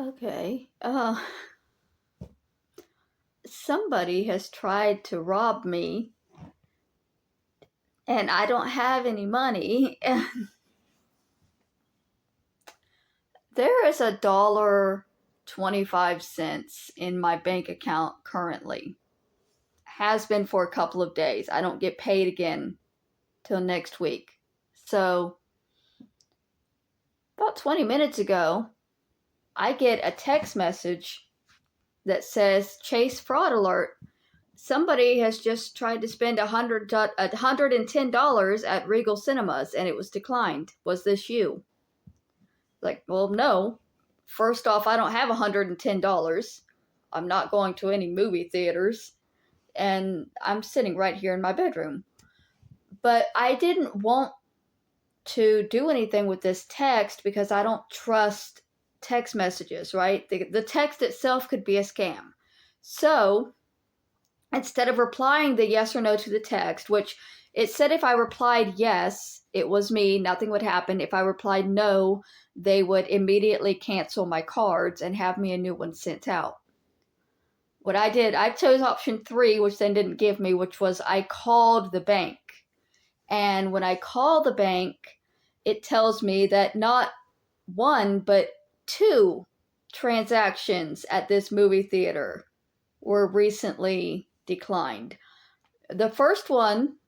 Okay. Somebody has tried to rob me and I don't have any money. There is $1.25 in my bank account currently. Has been for a couple of days. I don't get paid again till next week. So, about 20 minutes ago, I get a text message that says Chase fraud alert. Somebody has just tried to spend $110 at Regal Cinemas and it was declined. Was this you? Like, well, no. First off, I don't have $110. I'm not going to any movie theaters. And I'm sitting right here in my bedroom. But I didn't want to do anything with this text because I don't trust text messages, right? The text itself could be a scam. So instead of replying the yes or no to the text, which it said if I replied yes, it was me, nothing would happen. If I replied no, they would immediately cancel my cards and have me a new one sent out. What I did, I chose option 3, which then didn't give me, which was I called the bank. And when I call the bank, it tells me that not 1, but 2 transactions at this movie theater were recently declined. The first one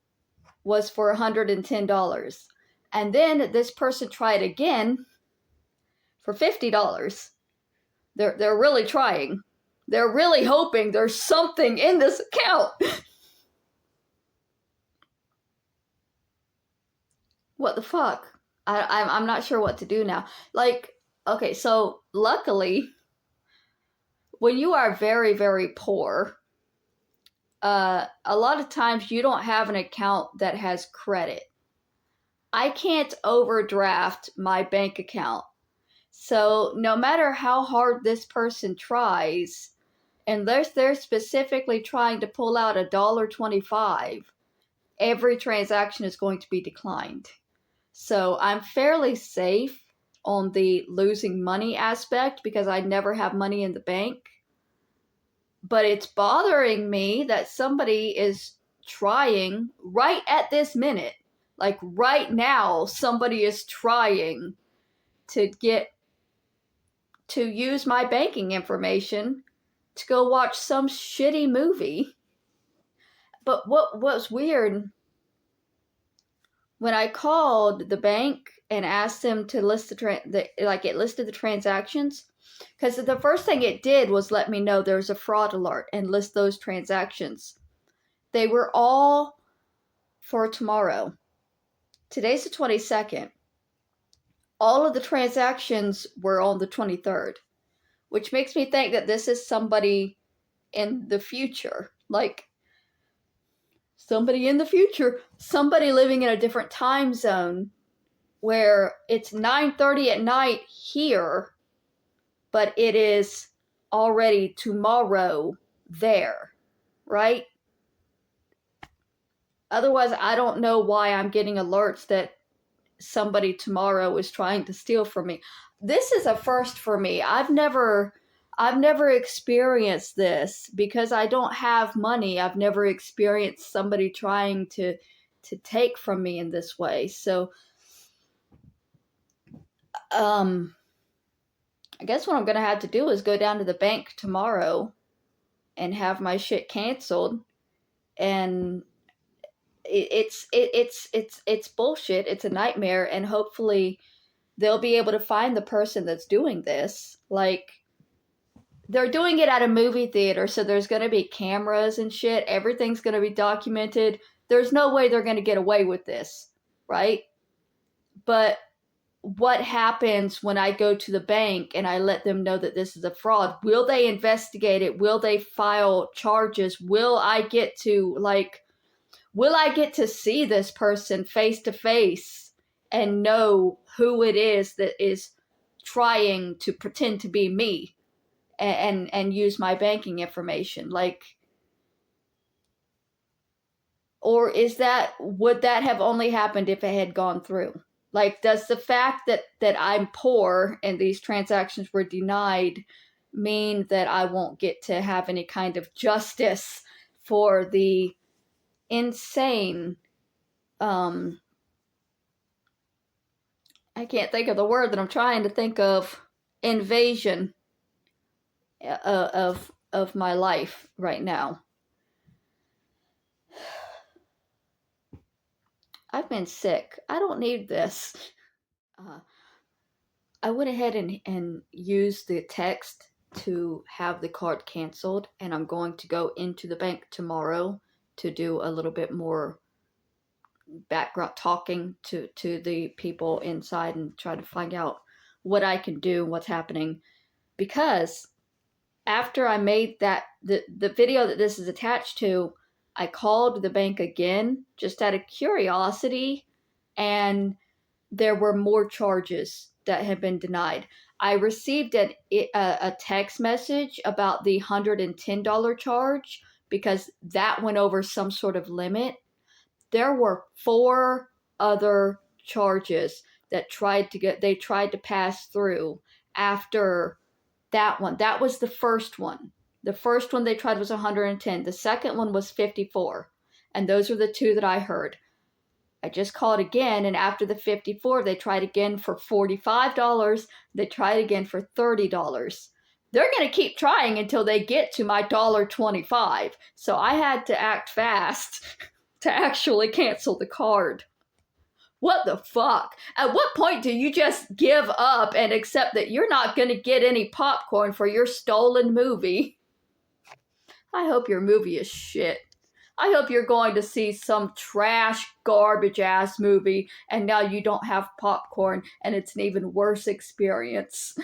was for $110. And then this person tried again for $50. They're really trying. They're really hoping there's something in this account. What the fuck? I'm not sure what to do now. Like, okay, so luckily, when you are very, very poor, a lot of times you don't have an account that has credit. I can't overdraft my bank account. So no matter how hard this person tries, unless they're specifically trying to pull out $1.25, every transaction is going to be declined. So I'm fairly safe on the losing money aspect because I never have money in the bank. But it's bothering me that somebody is trying right at this minute, like right now, somebody is trying to use my banking information to go watch some shitty movie. But what was weird, when I called the bank and asked them to list it listed the transactions, because the first thing it did was let me know there was a fraud alert and list those transactions. They were all for tomorrow. Today's the 22nd. All of the transactions were on the 23rd, which makes me think that this is somebody in the future. Like, somebody in the future, somebody living in a different time zone where it's 9:30 at night here, but it is already tomorrow there, right? Otherwise, I don't know why I'm getting alerts that somebody tomorrow is trying to steal from me. This is a first for me. I've never experienced this because I don't have money. I've never experienced somebody trying to take from me in this way. So I guess what I'm going to have to do is go down to the bank tomorrow and have my shit canceled. And it's bullshit. It's a nightmare. And hopefully they'll be able to find the person that's doing this. Like, they're doing it at a movie theater, so there's going to be cameras and shit. Everything's going to be documented. There's no way they're going to get away with this, right? But what happens when I go to the bank and I let them know that this is a fraud? Will they investigate it? Will they file charges? Will I get to see this person face to face and know who it is that is trying to pretend to be me and use my banking information? Like, or would that have only happened if it had gone through? Like, does the fact that I'm poor and these transactions were denied mean that I won't get to have any kind of justice for the insane, I can't think of the word that I'm trying to think of, invasion of my life right now? I've been sick. I don't need this. I went ahead and used the text to have the card canceled, and I'm going to go into the bank tomorrow to do a little bit more background talking to the people inside and try to find out what I can do, what's happening. Because after I made the video that this is attached to, I called the bank again just out of curiosity, and there were more charges that had been denied. I received a text message about the $110 charge because that went over some sort of limit. There were 4 other charges that they tried to pass through after that one. That was the first one. The first one they tried was 110. The second one was 54. And those are the 2 that I heard. I just called again, and after the 54, they tried again for $45. They tried again for $30. They're going to keep trying until they get to my $1.25. So I had to act fast to actually cancel the card. What the fuck? At what point do you just give up and accept that you're not going to get any popcorn for your stolen movie? I hope your movie is shit. I hope you're going to see some trash, garbage-ass movie, and now you don't have popcorn, and it's an even worse experience.